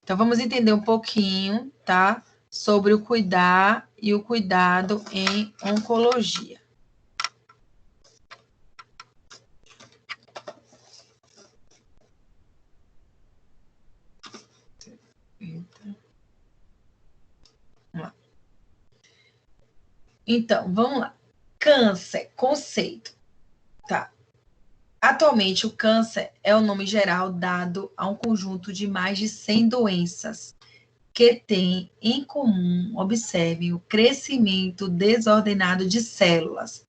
Então, vamos entender um pouquinho, tá? Sobre o cuidar e o cuidado em oncologia. Então, vamos lá. Câncer, conceito. Tá. Atualmente, o câncer é o nome geral dado a um conjunto de mais de 100 doenças que têm em comum, observem, o crescimento desordenado de células.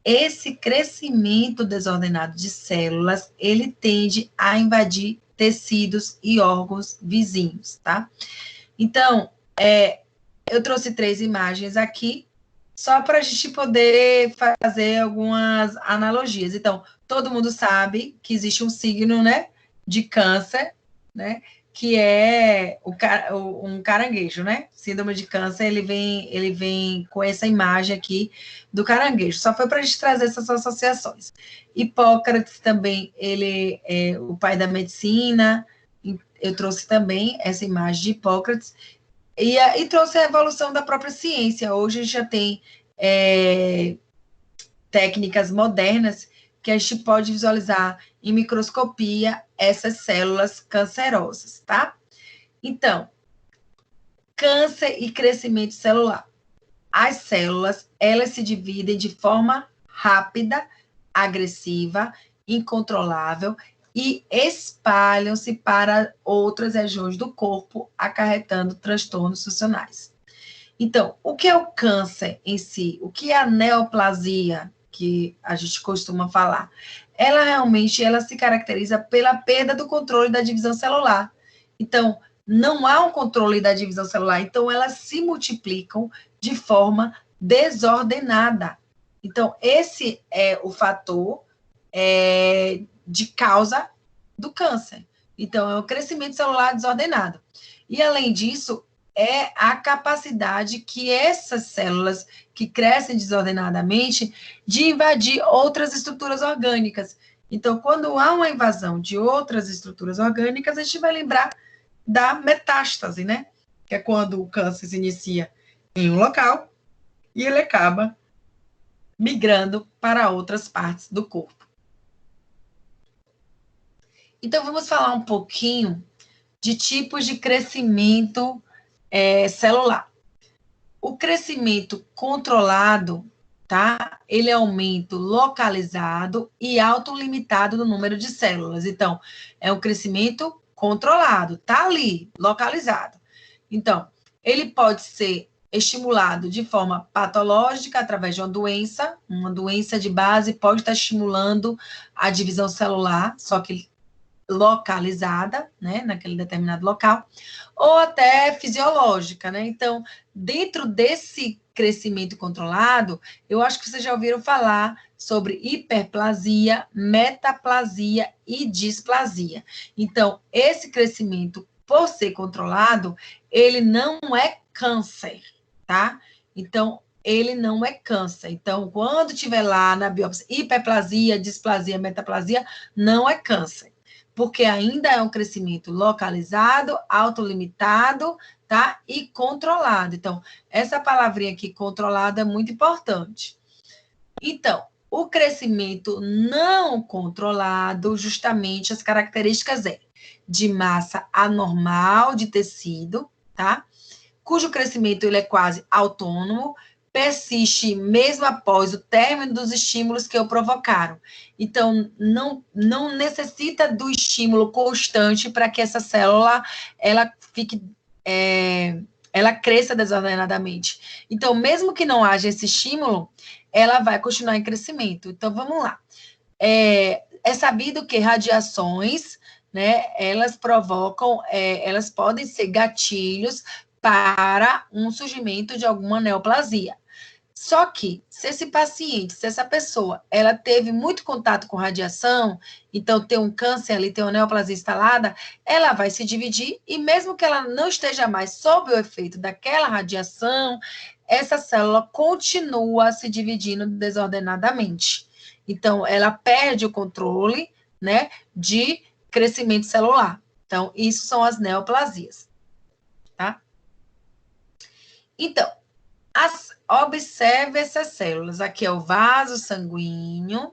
Esse crescimento desordenado de células, ele tende a invadir tecidos e órgãos vizinhos, tá? Então, eu trouxe 3 imagens aqui, só para a gente poder fazer algumas analogias. Então, todo mundo sabe que existe um signo, né, de câncer, né, que é um caranguejo, né? Síndrome de câncer, ele vem com essa imagem aqui do caranguejo. Só foi para a gente trazer essas associações. Hipócrates também, ele é o pai da medicina. Eu trouxe também essa imagem de Hipócrates. E trouxe a evolução da própria ciência. Hoje a gente já tem técnicas modernas que a gente pode visualizar em microscopia essas células cancerosas, tá? Então, câncer e crescimento celular. As células, elas se dividem de forma rápida, agressiva, incontrolável e espalham-se para outras regiões do corpo, acarretando transtornos funcionais. Então, o que é o câncer em si? O que é a neoplasia, que a gente costuma falar? Ela realmente se caracteriza pela perda do controle da divisão celular. Então, não há um controle da divisão celular, então elas se multiplicam de forma desordenada. Então, esse é o fator de causa do câncer. Então, é o crescimento celular desordenado. E, além disso, é a capacidade que essas células que crescem desordenadamente de invadir outras estruturas orgânicas. Então, quando há uma invasão de outras estruturas orgânicas, a gente vai lembrar da metástase, né? Que é quando o câncer se inicia em um local e ele acaba migrando para outras partes do corpo. Então, vamos falar um pouquinho de tipos de crescimento celular. O crescimento controlado, tá? Ele é aumento localizado e autolimitado do número de células. Então, é um crescimento controlado, tá ali, localizado. Então, ele pode ser estimulado de forma patológica através de uma doença de base pode estar estimulando a divisão celular, só que localizada, né, naquele determinado local, ou até fisiológica, né? Então, dentro desse crescimento controlado, eu acho que vocês já ouviram falar sobre hiperplasia, metaplasia e displasia. Então, esse crescimento, por ser controlado, ele não é câncer, tá? Então, ele não é câncer. Então, quando tiver lá na biópsia hiperplasia, displasia, metaplasia, não é câncer, porque ainda é um crescimento localizado, autolimitado, tá? E controlado. Então, essa palavrinha aqui, controlado, é muito importante. Então, o crescimento não controlado, justamente as características de massa anormal de tecido, tá? Cujo crescimento ele é quase autônomo, persiste mesmo após o término dos estímulos que o provocaram. Então, não necessita do estímulo constante para que essa célula ela fique ela cresça desordenadamente. Então, mesmo que não haja esse estímulo, ela vai continuar em crescimento. Então, vamos lá. É sabido que radiações, né, elas provocam, elas podem ser gatilhos para um surgimento de alguma neoplasia. Só que, se essa pessoa, ela teve muito contato com radiação, então tem um câncer ali, tem uma neoplasia instalada, ela vai se dividir, e mesmo que ela não esteja mais sob o efeito daquela radiação, essa célula continua se dividindo desordenadamente. Então, ela perde o controle, né, de crescimento celular. Então, isso são as neoplasias. Então, observe essas células. Aqui é o vaso sanguíneo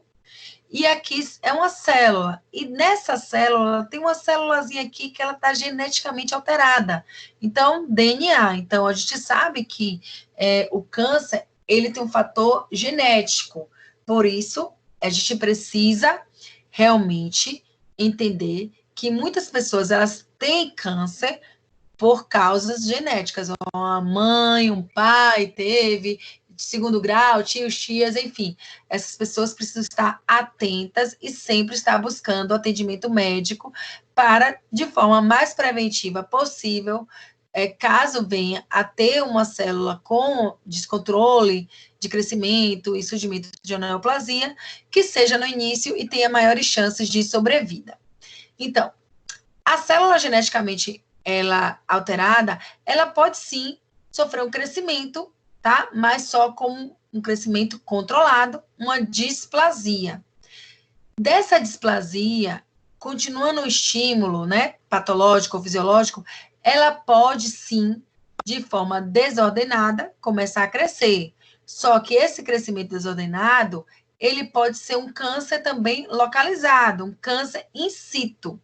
e aqui é uma célula. E nessa célula, tem uma célulazinha aqui que ela está geneticamente alterada. Então, DNA. Então, a gente sabe que o câncer, ele tem um fator genético. Por isso, a gente precisa realmente entender que muitas pessoas, elas têm câncer por causas genéticas. Uma mãe, um pai teve, de segundo grau, tios, tias, enfim. Essas pessoas precisam estar atentas e sempre estar buscando atendimento médico para, de forma mais preventiva possível, caso venha a ter uma célula com descontrole de crescimento e surgimento de uma neoplasia, que seja no início e tenha maiores chances de sobrevida. Então, a célula geneticamente alterada, ela pode sim sofrer um crescimento, tá? Mas só com um crescimento controlado, uma displasia. Dessa displasia, continuando o estímulo, né, patológico ou fisiológico, ela pode sim, de forma desordenada, começar a crescer. Só que esse crescimento desordenado, ele pode ser um câncer também localizado, um câncer in situ.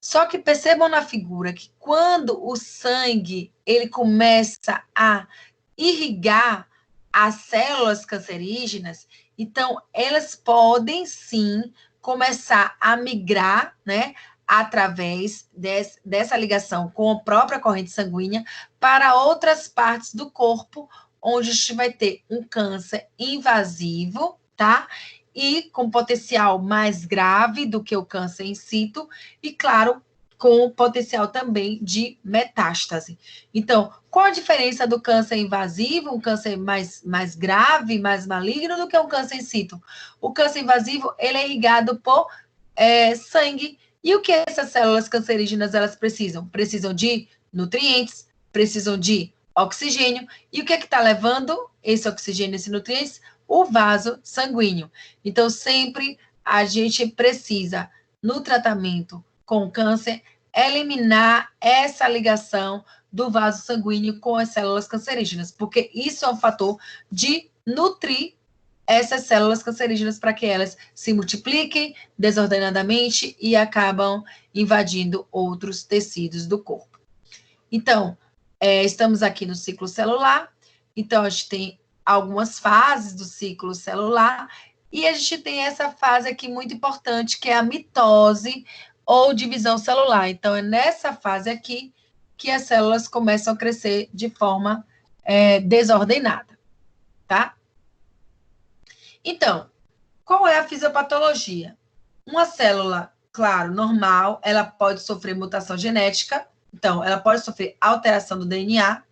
Só que percebam na figura que quando o sangue ele começa a irrigar as células cancerígenas, então elas podem sim começar a migrar, né, através dessa ligação com a própria corrente sanguínea para outras partes do corpo, onde a gente vai ter um câncer invasivo, tá? E com potencial mais grave do que o câncer in situ, e, claro, com potencial também de metástase. Então, qual a diferença do câncer invasivo, um câncer mais grave, mais maligno, do que um câncer in situ? O câncer invasivo, ele é irrigado por sangue. E o que essas células cancerígenas, elas precisam? Precisam de nutrientes, precisam de oxigênio. E o que está levando esse oxigênio, esses nutrientes? O vaso sanguíneo. Então, sempre a gente precisa, no tratamento com câncer, eliminar essa ligação do vaso sanguíneo com as células cancerígenas, porque isso é um fator de nutrir essas células cancerígenas para que elas se multipliquem desordenadamente e acabam invadindo outros tecidos do corpo. Então, estamos aqui no ciclo celular, então a gente tem algumas fases do ciclo celular, e a gente tem essa fase aqui muito importante, que é a mitose ou divisão celular. Então, é nessa fase aqui que as células começam a crescer de forma desordenada, tá? Então, qual é a fisiopatologia? Uma célula, claro, normal, ela pode sofrer mutação genética, então, ela pode sofrer alteração do DNA.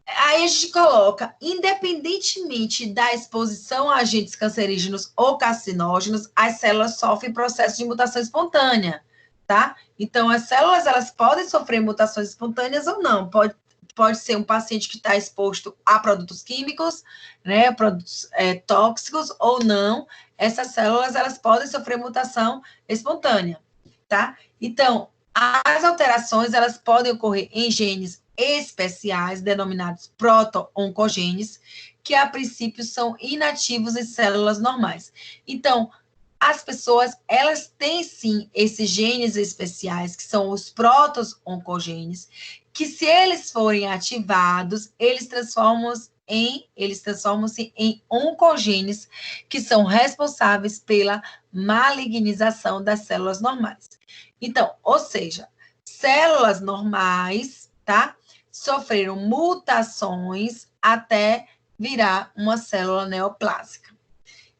Aí a gente coloca, independentemente da exposição a agentes cancerígenos ou carcinógenos, as células sofrem processo de mutação espontânea, tá? Então, as células, elas podem sofrer mutações espontâneas ou não. Pode ser um paciente que está exposto a produtos químicos, né, produtos tóxicos ou não. Essas células, elas podem sofrer mutação espontânea, tá? Então, as alterações, elas podem ocorrer em genes especiais, denominados proto-oncogenes, que a princípio são inativos em células normais. Então, as pessoas, elas têm sim esses genes especiais, que são os proto-oncogenes, que se eles forem ativados, eles transformam-se em oncogenes, que são responsáveis pela malignização das células normais. Então, ou seja, células normais, tá? Sofreram mutações até virar uma célula neoplásica.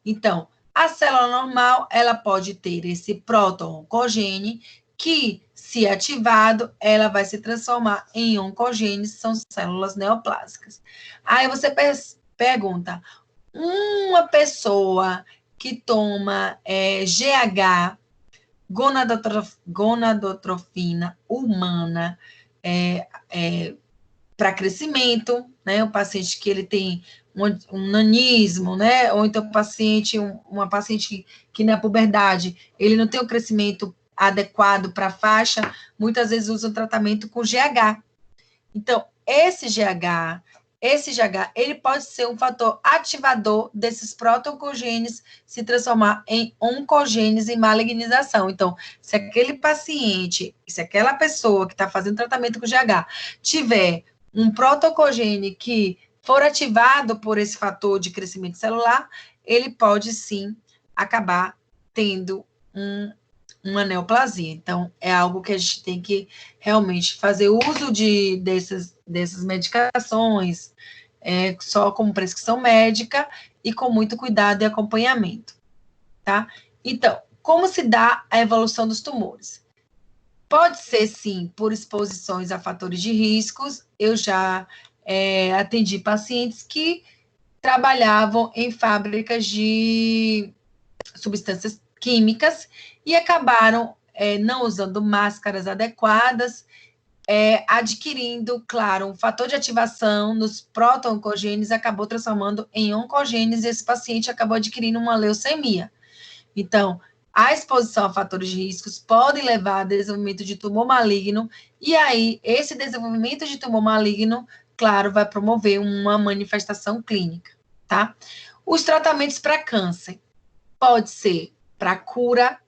Então, a célula normal, ela pode ter esse proto-oncogene, que, se ativado, ela vai se transformar em oncogenes, são células neoplásicas. Aí você pergunta, uma pessoa que toma GH, gonadotrofina humana, para crescimento, né? O paciente que ele tem um nanismo, né? Ou então uma paciente que na puberdade, ele não tem o crescimento adequado para a faixa, muitas vezes usa o tratamento com GH. Então, esse GH, ele pode ser um fator ativador desses protooncogenes se transformar em oncogenes e malignização. Então, se aquele paciente, se aquela pessoa que está fazendo tratamento com GH tiver um protoncogene que for ativado por esse fator de crescimento celular, ele pode sim acabar tendo uma neoplasia. Então, é algo que a gente tem que realmente fazer uso dessas medicações, só como prescrição médica e com muito cuidado e acompanhamento, tá? Então, como se dá a evolução dos tumores? Pode ser, sim, por exposições a fatores de riscos. Eu já atendi pacientes que trabalhavam em fábricas de substâncias químicas e acabaram não usando máscaras adequadas, adquirindo, claro, um fator de ativação nos proto-oncogenes, acabou transformando em oncogenes, e esse paciente acabou adquirindo uma leucemia. Então, a exposição a fatores de riscos pode levar a desenvolvimento de tumor maligno, e aí, esse desenvolvimento de tumor maligno, claro, vai promover uma manifestação clínica, tá? Os tratamentos para câncer pode ser para cura,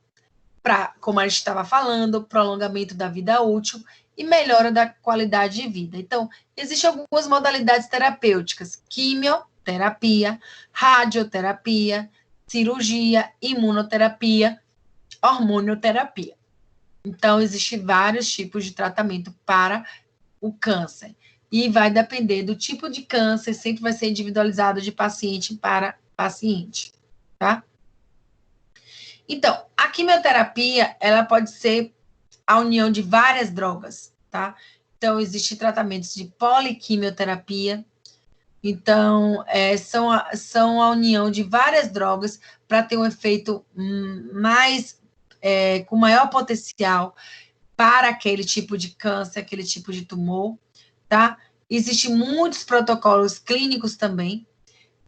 para, como a gente estava falando, prolongamento da vida útil e melhora da qualidade de vida. Então, existem algumas modalidades terapêuticas: quimioterapia, radioterapia, cirurgia, imunoterapia, hormonioterapia. Então, existem vários tipos de tratamento para o câncer. E vai depender do tipo de câncer, sempre vai ser individualizado de paciente para paciente, tá? Então, a quimioterapia, ela pode ser a união de várias drogas, tá? Então, existem tratamentos de poliquimioterapia. Então, são a união de várias drogas para ter um efeito com maior potencial para aquele tipo de câncer, aquele tipo de tumor, tá? Existem muitos protocolos clínicos também,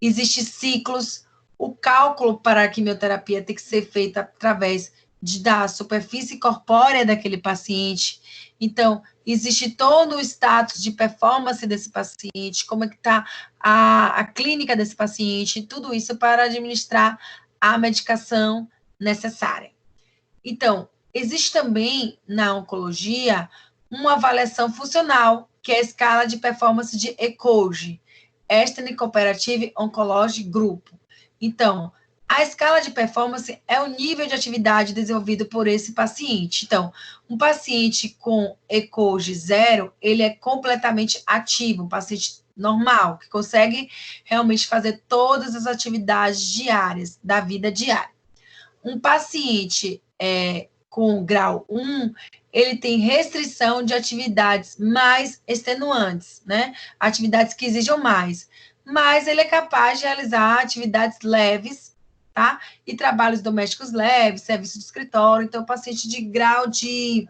existem ciclos. O cálculo para a quimioterapia tem que ser feito através da superfície corpórea daquele paciente. Então, existe todo o status de performance desse paciente, como é que está a clínica desse paciente, tudo isso para administrar a medicação necessária. Então, existe também na oncologia uma avaliação funcional, que é a escala de performance de ECOG, Eastern Cooperative Oncology Group. Então, a escala de performance é o nível de atividade desenvolvido por esse paciente. Então, um paciente com ECOG 0, ele é completamente ativo, um paciente normal, que consegue realmente fazer todas as atividades diárias, da vida diária. Um paciente com grau 1, ele tem restrição de atividades mais extenuantes, né? Atividades que exijam mais. Mas ele é capaz de realizar atividades leves, tá? E trabalhos domésticos leves, serviço de escritório. Então, paciente de grau de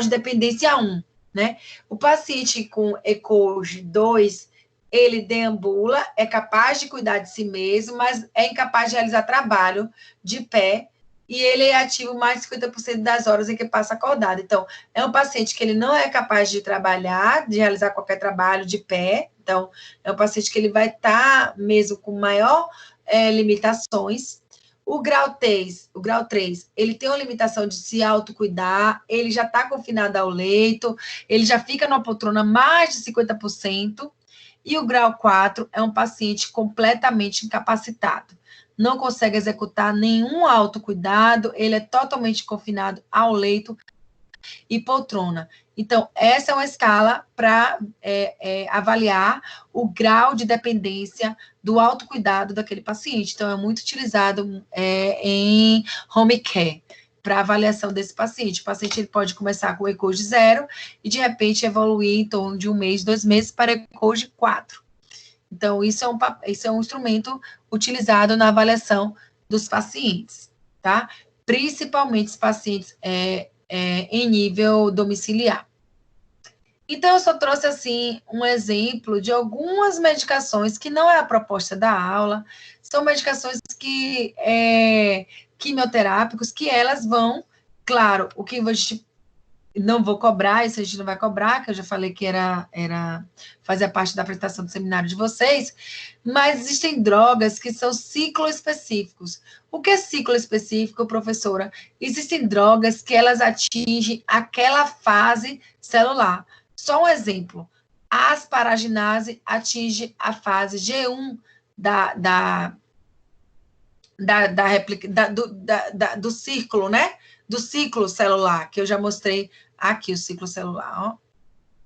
dependência 1, né? O paciente com ECOG 2, ele deambula, é capaz de cuidar de si mesmo, mas é incapaz de realizar trabalho de pé, e ele é ativo mais de 50% das horas em que passa acordado. Então, é um paciente que ele não é capaz de trabalhar, de realizar qualquer trabalho de pé. Então, é um paciente que ele vai estar mesmo com maior limitações. O grau 3, ele tem uma limitação de se autocuidar, ele já está confinado ao leito, ele já fica numa poltrona mais de 50%. E o grau 4 é um paciente completamente incapacitado. Não consegue executar nenhum autocuidado, ele é totalmente confinado ao leito e poltrona. Então, essa é uma escala para avaliar o grau de dependência do autocuidado daquele paciente. Então, é muito utilizado em home care para avaliação desse paciente. O paciente ele pode começar com ECOG 0 e, de repente, evoluir em torno de 1 mês, 2 meses para ECOG 4. Então, isso é um instrumento utilizado na avaliação dos pacientes, tá? Principalmente os pacientes em nível domiciliar. Então, eu só trouxe, assim, um exemplo de algumas medicações que não é a proposta da aula, são medicações que, quimioterápicos, que elas vão, claro, o que a gente não vou cobrar, isso a gente não vai cobrar, que eu já falei que fazia parte da apresentação do seminário de vocês, mas existem drogas que são cicloespecíficos. O que é ciclo específico, professora? Existem drogas que elas atingem aquela fase celular. Só um exemplo, a asparaginase atinge a fase G1 do círculo, né? Do ciclo celular, que eu já mostrei aqui, o ciclo celular, ó.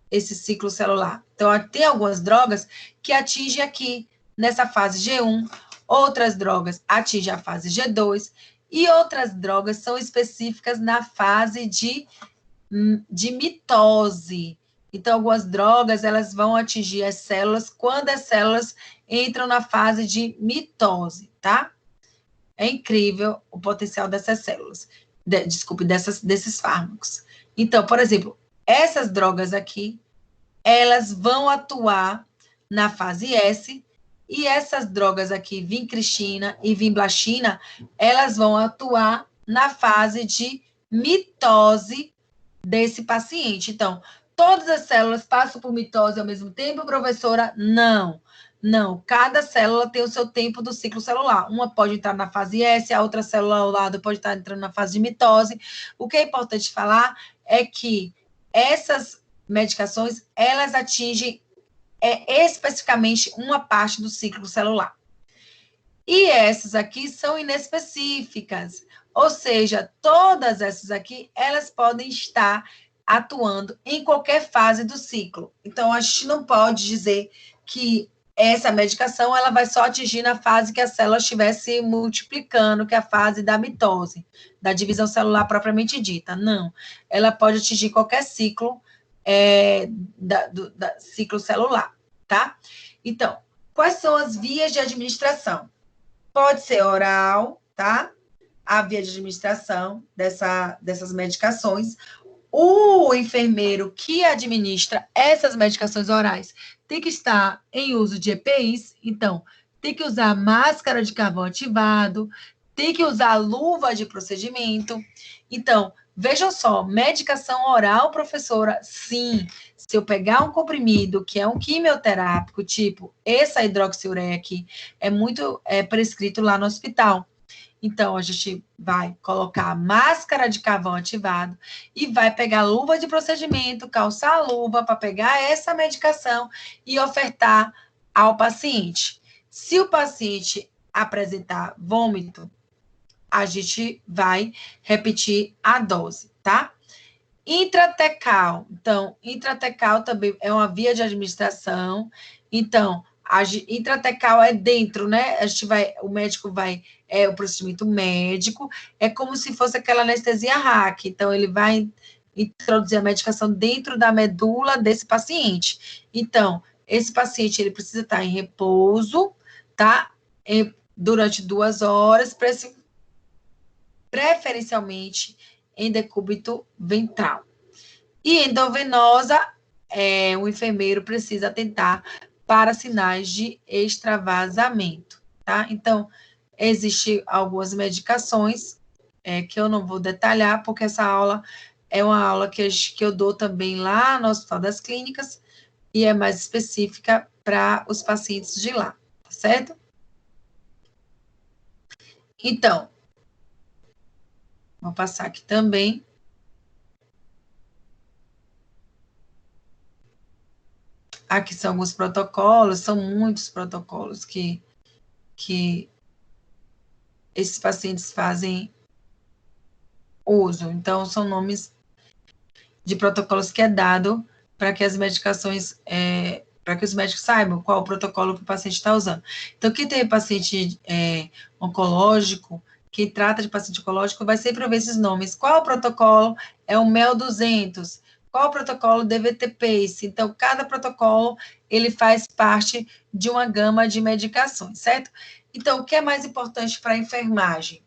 Esse ciclo celular. Então, tem algumas drogas que atingem aqui, nessa fase G1, outras drogas atingem a fase G2, e outras drogas são específicas na fase de mitose. Então, algumas drogas, elas vão atingir as células quando as células entram na fase de mitose, tá? É incrível o potencial dessas células. Desculpe, desses fármacos. Então, por exemplo, essas drogas aqui, elas vão atuar na fase S, e essas drogas aqui, vincristina e vinblastina, elas vão atuar na fase de mitose desse paciente. Então, todas as células passam por mitose ao mesmo tempo, professora? Não. Não, cada célula tem o seu tempo do ciclo celular. Uma pode entrar na fase S, a outra célula ao lado pode estar entrando na fase de mitose. O que é importante falar é que essas medicações, elas atingem especificamente uma parte do ciclo celular. E essas aqui são inespecíficas, ou seja, todas essas aqui, elas podem estar atuando em qualquer fase do ciclo. Então, a gente não pode dizer que essa medicação, ela vai só atingir na fase que a célula estiver se multiplicando, que é a fase da mitose, da divisão celular propriamente dita. Não, ela pode atingir qualquer ciclo, ciclo celular, tá? Então, quais são as vias de administração? Pode ser oral, tá? A via de administração dessas medicações. O enfermeiro que administra essas medicações orais tem que estar em uso de EPIs, então, tem que usar máscara de carvão ativado, tem que usar luva de procedimento. Então, vejam só, medicação oral, professora, sim. Se eu pegar um comprimido que é um quimioterápico, tipo essa hidroxiureia aqui, é muito prescrito lá no hospital. Então, a gente vai colocar a máscara de carvão ativado e vai pegar a luva de procedimento, calçar a luva para pegar essa medicação e ofertar ao paciente. Se o paciente apresentar vômito, a gente vai repetir a dose, tá? Intratecal. Então, intratecal também é uma via de administração. Então, intratecal é dentro, né? O médico vai, o procedimento médico, é como se fosse aquela anestesia RAC. Então, ele vai introduzir a medicação dentro da medula desse paciente. Então, esse paciente, ele precisa estar em repouso, tá? Durante 2 horas, preferencialmente em decúbito ventral. E endovenosa, o enfermeiro precisa atentar para sinais de extravasamento, tá? Então, existem algumas medicações que eu não vou detalhar, porque essa aula é uma aula que eu dou também lá no Hospital das Clínicas, e é mais específica para os pacientes de lá, tá certo? Então, vou passar aqui também. Aqui são alguns protocolos, são muitos protocolos que esses pacientes fazem uso. Então, são nomes de protocolos que é dado para que as medicações, para que os médicos saibam qual o protocolo que o paciente está usando. Então, quem tem paciente oncológico, quem trata de paciente oncológico, vai sempre ouvir esses nomes. Qual o protocolo? É o MEL 200. Qual o protocolo DVT-PACE? Então, cada protocolo, ele faz parte de uma gama de medicações, certo? Então, o que é mais importante para a enfermagem?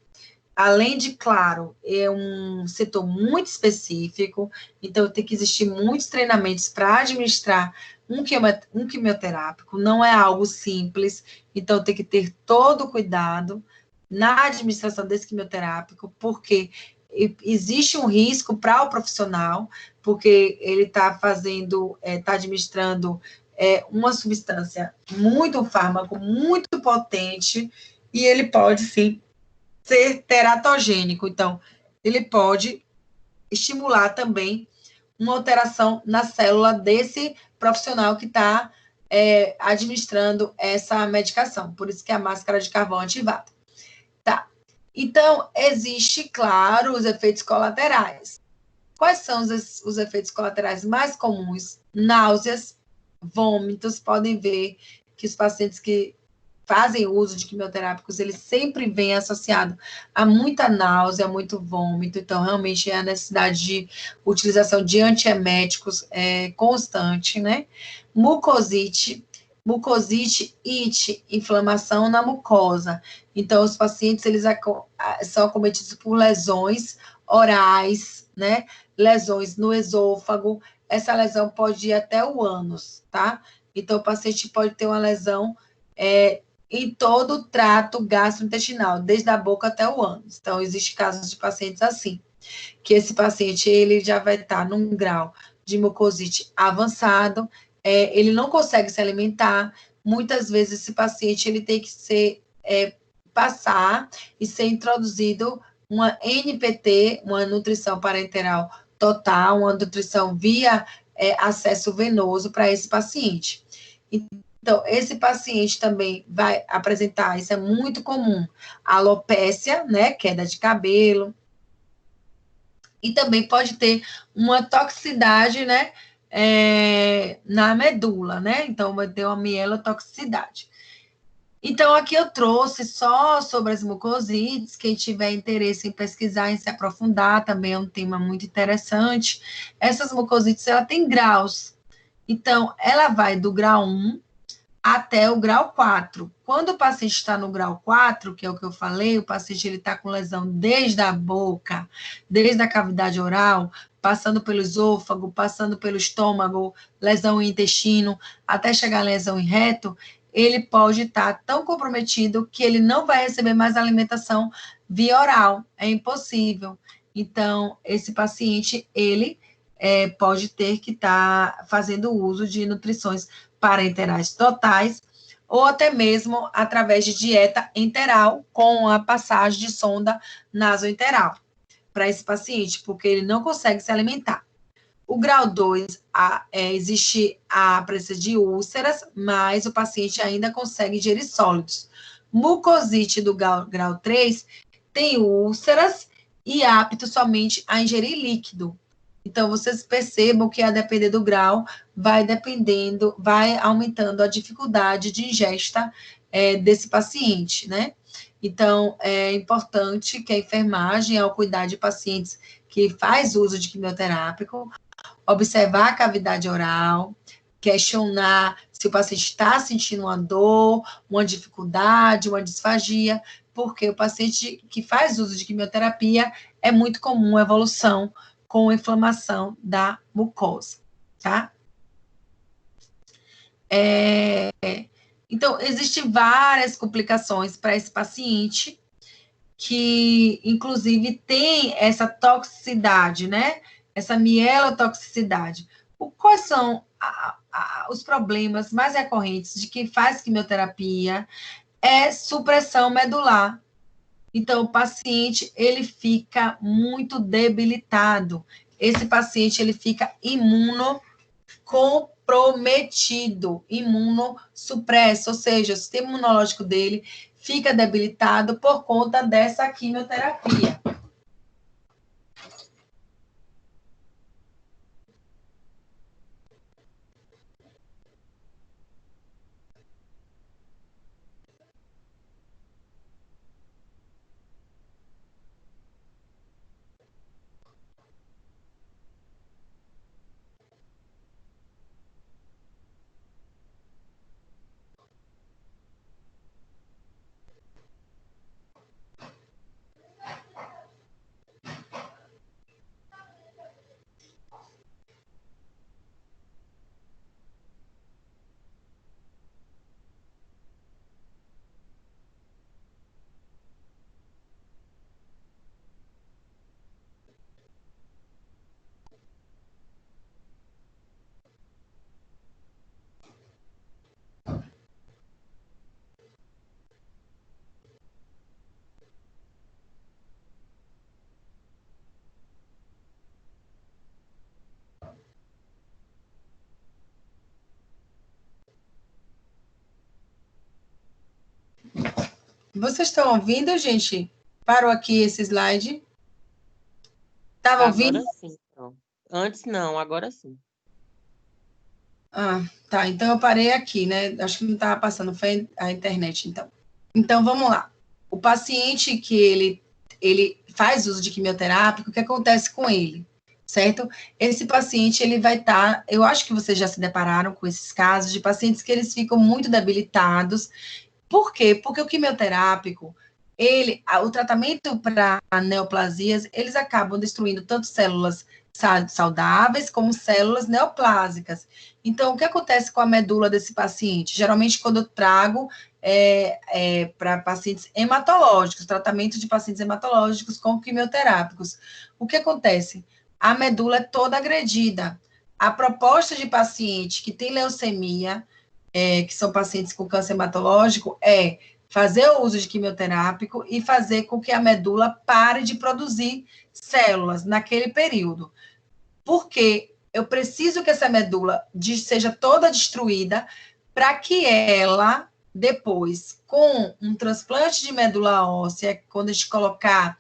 Além de, claro, é um setor muito específico, então tem que existir muitos treinamentos para administrar um quimioterápico, não é algo simples, então tem que ter todo o cuidado na administração desse quimioterápico, porque existe um risco para o profissional, porque ele está fazendo, está administrando uma substância muito, um fármaco muito potente, e ele pode, sim, ser teratogênico. Então, ele pode estimular também uma alteração na célula desse profissional que está administrando essa medicação. Por isso que a máscara de carvão ativada. Tá. Então, existe, claro, os efeitos colaterais. Quais são os efeitos colaterais mais comuns? Náuseas, vômitos. Podem ver que os pacientes que fazem uso de quimioterápicos, eles sempre vêm associado a muita náusea, muito vômito. Então, realmente, é a necessidade de utilização de antieméticos constante, né? Mucosite, inflamação na mucosa. Então, os pacientes, eles são acometidos por lesões orais, né? Lesões no esôfago. Essa lesão pode ir até o ânus, tá? Então, o paciente pode ter uma lesão em todo o trato gastrointestinal, desde a boca até o ânus. Então, existe casos de pacientes assim, que esse paciente, ele já vai estar num grau de mucosite avançado, ele não consegue se alimentar, muitas vezes esse paciente, ele tem que passar e ser introduzido uma NPT, uma nutrição parenteral total, uma nutrição via acesso venoso para esse paciente. Então, esse paciente também vai apresentar, isso é muito comum, alopécia, né, queda de cabelo, e também pode ter uma toxicidade, né, na medula, né, então vai ter uma mielotoxicidade. Então, aqui eu trouxe só sobre as mucosites, quem tiver interesse em pesquisar, em se aprofundar, também é um tema muito interessante. Essas mucosites, ela tem graus. Então, ela vai do grau 1 até o grau 4. Quando o paciente está no grau 4, que é o que eu falei, o paciente está com lesão desde a boca, desde a cavidade oral, passando pelo esôfago, passando pelo estômago, lesão em intestino, até chegar à lesão em reto, ele pode estar tão comprometido que ele não vai receber mais alimentação via oral. É impossível. Então, esse paciente, ele pode ter que estar fazendo uso de nutrições parenterais totais, ou até mesmo através de dieta enteral, com a passagem de sonda nasoenteral para esse paciente, porque ele não consegue se alimentar. O grau 2, existe a presença de úlceras, mas o paciente ainda consegue ingerir sólidos. Mucosite do grau 3 tem úlceras e apto somente a ingerir líquido. Então, vocês percebam que, a depender do grau, vai aumentando a dificuldade de ingesta desse paciente, né? Então, é importante que a enfermagem, ao cuidar de pacientes que faz uso de quimioterápico, observar a cavidade oral, questionar se o paciente está sentindo uma dor, uma dificuldade, uma disfagia, porque o paciente que faz uso de quimioterapia é muito comum a evolução com inflamação da mucosa, tá? Então, existem várias complicações para esse paciente, que, inclusive, tem essa toxicidade, né? Essa mielotoxicidade. Quais são os problemas mais recorrentes de quem faz quimioterapia? É supressão medular. Então, o paciente, ele fica muito debilitado. Esse paciente, ele fica imunocomprometido, imunossupresso, ou seja, o sistema imunológico dele fica debilitado por conta dessa quimioterapia. Vocês estão ouvindo, gente? Parou aqui esse slide. Estava ouvindo? Agora sim. Então. Antes não, agora sim. Ah, tá. Então eu parei aqui, né? Acho que não estava passando, foi a internet, então. Então vamos lá. O paciente que ele faz uso de quimioterápico, o que acontece com ele? Certo? Esse paciente, ele vai estar, eu acho que vocês já se depararam com esses casos de pacientes que eles ficam muito debilitados. Por quê? Porque o quimioterápico, o tratamento para neoplasias, eles acabam destruindo tanto células saudáveis como células neoplásicas. Então, o que acontece com a medula desse paciente? Geralmente, quando eu trago para pacientes hematológicos, tratamento de pacientes hematológicos com quimioterápicos, o que acontece? A medula é toda agredida. A proposta de paciente que tem leucemia, que são pacientes com câncer hematológico, é fazer o uso de quimioterápico e fazer com que a medula pare de produzir células naquele período. Porque eu preciso que essa medula seja toda destruída para que ela, depois, com um transplante de medula óssea, quando a gente colocar,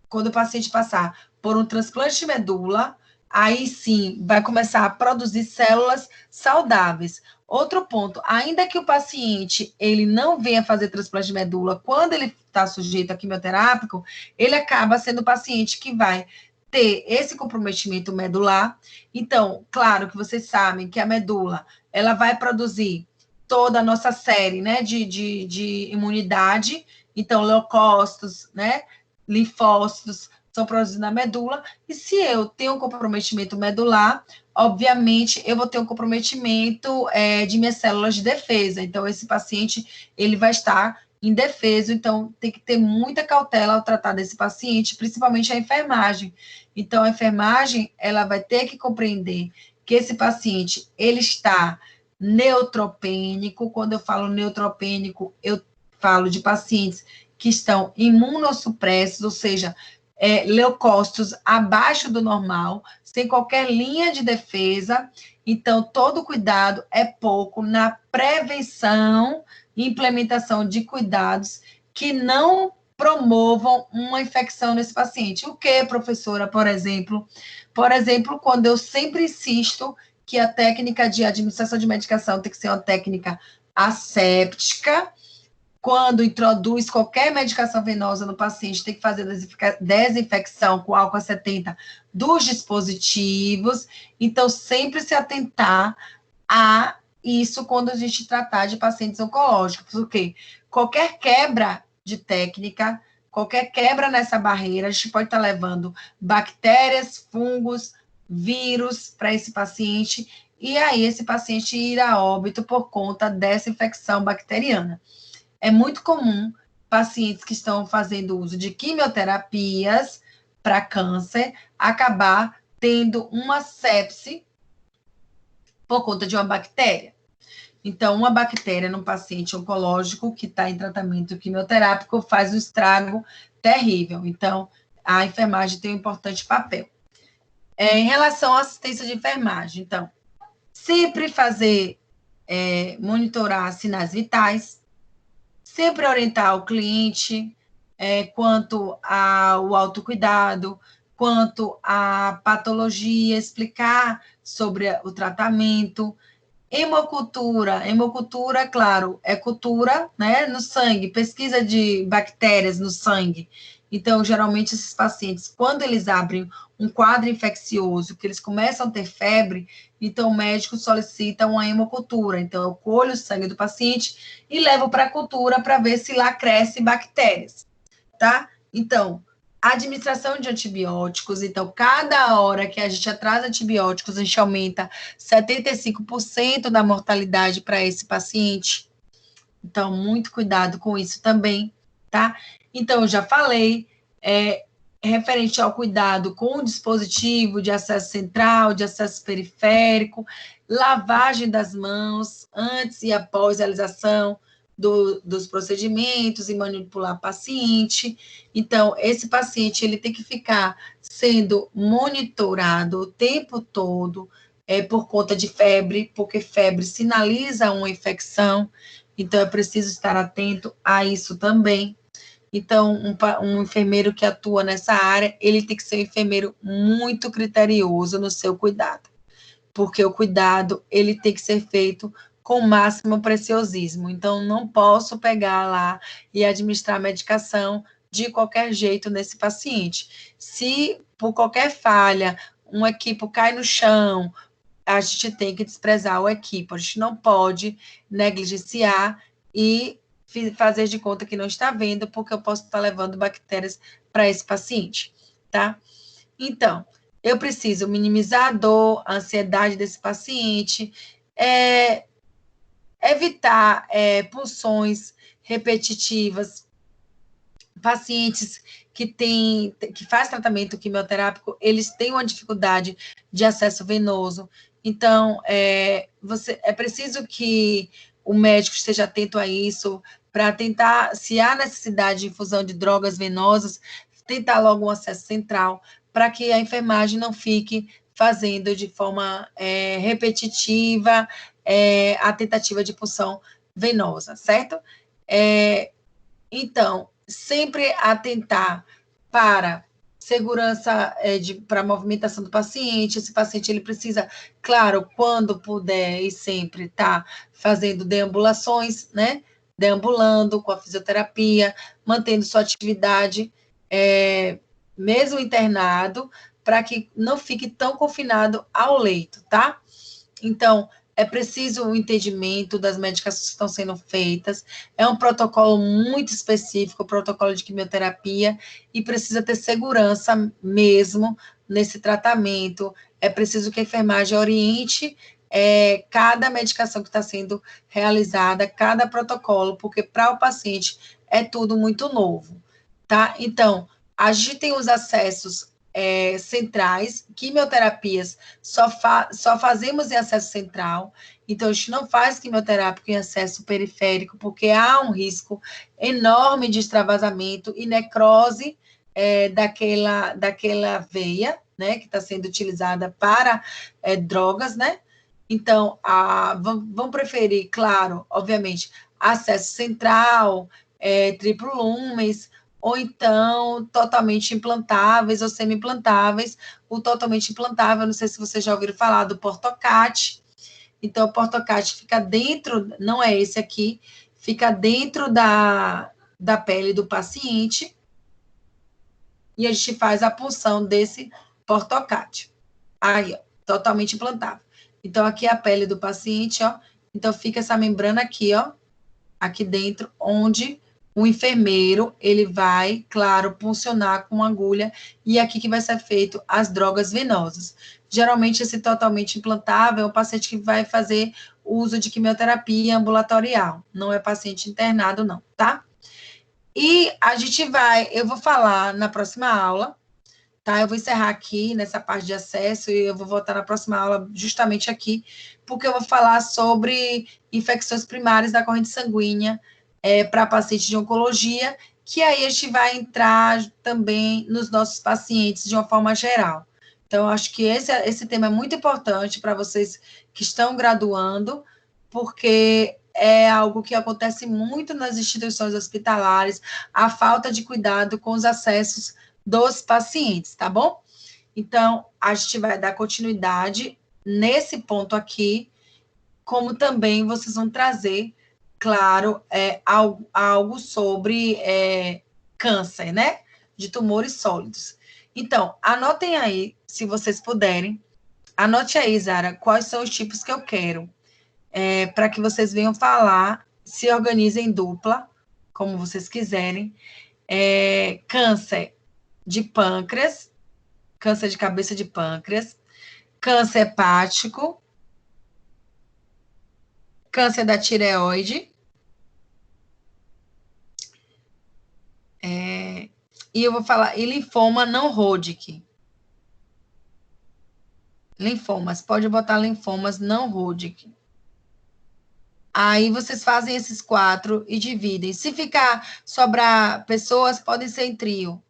quando o paciente passar por um transplante de medula, aí sim vai começar a produzir células saudáveis. Outro ponto, ainda que o paciente ele não venha fazer transplante de medula quando ele está sujeito a quimioterápico, ele acaba sendo o paciente que vai ter esse comprometimento medular. Então, claro que vocês sabem que a medula ela vai produzir toda a nossa série, né, de imunidade, então leucócitos, né, linfócitos são produzidos na medula, e se eu tenho um comprometimento medular, obviamente, eu vou ter um comprometimento de minhas células de defesa. Então, esse paciente, ele vai estar indefeso, então tem que ter muita cautela ao tratar desse paciente, principalmente a enfermagem. Então, a enfermagem, ela vai ter que compreender que esse paciente, ele está neutropênico. Quando eu falo neutropênico, eu falo de pacientes que estão imunossupressos, ou seja, leucócitos abaixo do normal, sem qualquer linha de defesa. Então, todo cuidado é pouco na prevenção e implementação de cuidados que não promovam uma infecção nesse paciente. O que, professora, por exemplo? Por exemplo, quando eu sempre insisto que a técnica de administração de medicação tem que ser uma técnica asséptica. Quando introduz qualquer medicação venosa no paciente, tem que fazer desinfecção com álcool 70 dos dispositivos. Então, sempre se atentar a isso quando a gente tratar de pacientes oncológicos, porque qualquer quebra de técnica, qualquer quebra nessa barreira, a gente pode estar levando bactérias, fungos, vírus para esse paciente, e aí esse paciente ir a óbito por conta dessa infecção bacteriana. É muito comum pacientes que estão fazendo uso de quimioterapias para câncer acabar tendo uma sepse por conta de uma bactéria. Então, uma bactéria num paciente oncológico que está em tratamento quimioterápico faz um estrago terrível. Então, a enfermagem tem um importante papel. Em relação à assistência de enfermagem, então, sempre fazer, monitorar sinais vitais, sempre orientar o cliente quanto ao autocuidado, quanto à patologia, explicar sobre o tratamento. Hemocultura, claro, é cultura, né, no sangue, pesquisa de bactérias no sangue. Então, geralmente, esses pacientes, quando eles abrem um quadro infeccioso, que eles começam a ter febre, então o médico solicita uma hemocultura. Então, eu colho o sangue do paciente e levo para a cultura para ver se lá crescem bactérias, tá? Então, administração de antibióticos. Então, cada hora que a gente atrasa antibióticos, a gente aumenta 75% da mortalidade para esse paciente. Então, muito cuidado com isso também, tá? Então, eu já falei, referente ao cuidado com o dispositivo de acesso central, de acesso periférico, lavagem das mãos antes e após a realização dos procedimentos e manipular paciente. Então, esse paciente ele tem que ficar sendo monitorado o tempo todo por conta de febre, porque febre sinaliza uma infecção. Então, é preciso estar atento a isso também. Então, um enfermeiro que atua nessa área, ele tem que ser um enfermeiro muito criterioso no seu cuidado, porque o cuidado, ele tem que ser feito com o máximo preciosismo. Então, não posso pegar lá e administrar medicação de qualquer jeito nesse paciente. Se, por qualquer falha, um equipo cai no chão, a gente tem que desprezar o equipo, a gente não pode negligenciar e fazer de conta que não está vendo, porque eu posso estar levando bactérias para esse paciente, tá? Então, eu preciso minimizar a dor, a ansiedade desse paciente, evitar pulsões repetitivas. Pacientes que faz tratamento quimioterápico, eles têm uma dificuldade de acesso venoso. Então, é preciso que o médico esteja atento a isso, para tentar, se há necessidade de infusão de drogas venosas, tentar logo um acesso central, para que a enfermagem não fique fazendo de forma repetitiva a tentativa de punção venosa, certo? Então, sempre atentar para segurança para a movimentação do paciente. Esse paciente ele precisa, claro, quando puder e sempre estar fazendo deambulações, né? Deambulando com a fisioterapia, mantendo sua atividade, mesmo internado, para que não fique tão confinado ao leito, tá? Então, é preciso o entendimento das medicações que estão sendo feitas, é um protocolo muito específico, o protocolo de quimioterapia, e precisa ter segurança mesmo nesse tratamento, é preciso que a enfermagem oriente cada medicação que está sendo realizada, cada protocolo, porque para o paciente é tudo muito novo, tá? Então, a gente tem os acessos centrais, quimioterapias só fazemos em acesso central, então a gente não faz quimioterápico em acesso periférico, porque há um risco enorme de extravasamento e necrose daquela veia, né, que está sendo utilizada para drogas, né? Então, vão preferir, claro, obviamente, acesso central, triplo lúmens, ou então totalmente implantáveis ou semi-implantáveis. O totalmente implantável, não sei se vocês já ouviram falar do Portocat. Então, o Portocat fica dentro, não é esse aqui, fica dentro da pele do paciente e a gente faz a punção desse Portocat. Aí, ó, totalmente implantável. Então, aqui é a pele do paciente, ó. Então, fica essa membrana aqui, ó, aqui dentro, onde o enfermeiro, ele vai, claro, puncionar com agulha, e é aqui que vai ser feito as drogas venosas. Geralmente, esse totalmente implantável é o paciente que vai fazer uso de quimioterapia ambulatorial, não é paciente internado, não, tá? E eu vou falar na próxima aula, tá? Eu vou encerrar aqui nessa parte de acesso e eu vou voltar na próxima aula justamente aqui, porque eu vou falar sobre infecções primárias da corrente sanguínea para pacientes de oncologia, que aí a gente vai entrar também nos nossos pacientes de uma forma geral. Então, eu acho que esse tema é muito importante para vocês que estão graduando, porque é algo que acontece muito nas instituições hospitalares, a falta de cuidado com os acessos dos pacientes, tá bom? Então, a gente vai dar continuidade nesse ponto aqui, como também vocês vão trazer, claro, algo sobre câncer, né? De tumores sólidos. Então, anotem aí, se vocês puderem, anote aí, Zara, quais são os tipos que eu quero, para que vocês venham falar, se organizem em dupla, como vocês quiserem. Câncer de pâncreas, câncer de cabeça de pâncreas, câncer hepático, câncer da tireoide, e eu vou falar, e linfoma não Hodgkin. Linfomas, pode botar linfomas não Hodgkin. Aí vocês fazem esses 4 e dividem. Se sobrar pessoas, podem ser em trio,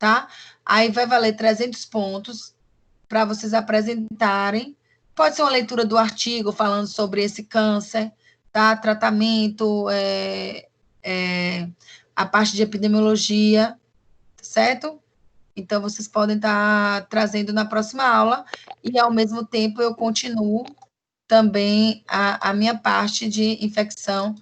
tá? Aí vai valer 300 pontos para vocês apresentarem. Pode ser uma leitura do artigo falando sobre esse câncer, tá? Tratamento, a parte de epidemiologia, certo? Então, vocês podem estar trazendo na próxima aula, e, ao mesmo tempo, eu continuo também a minha parte de infecção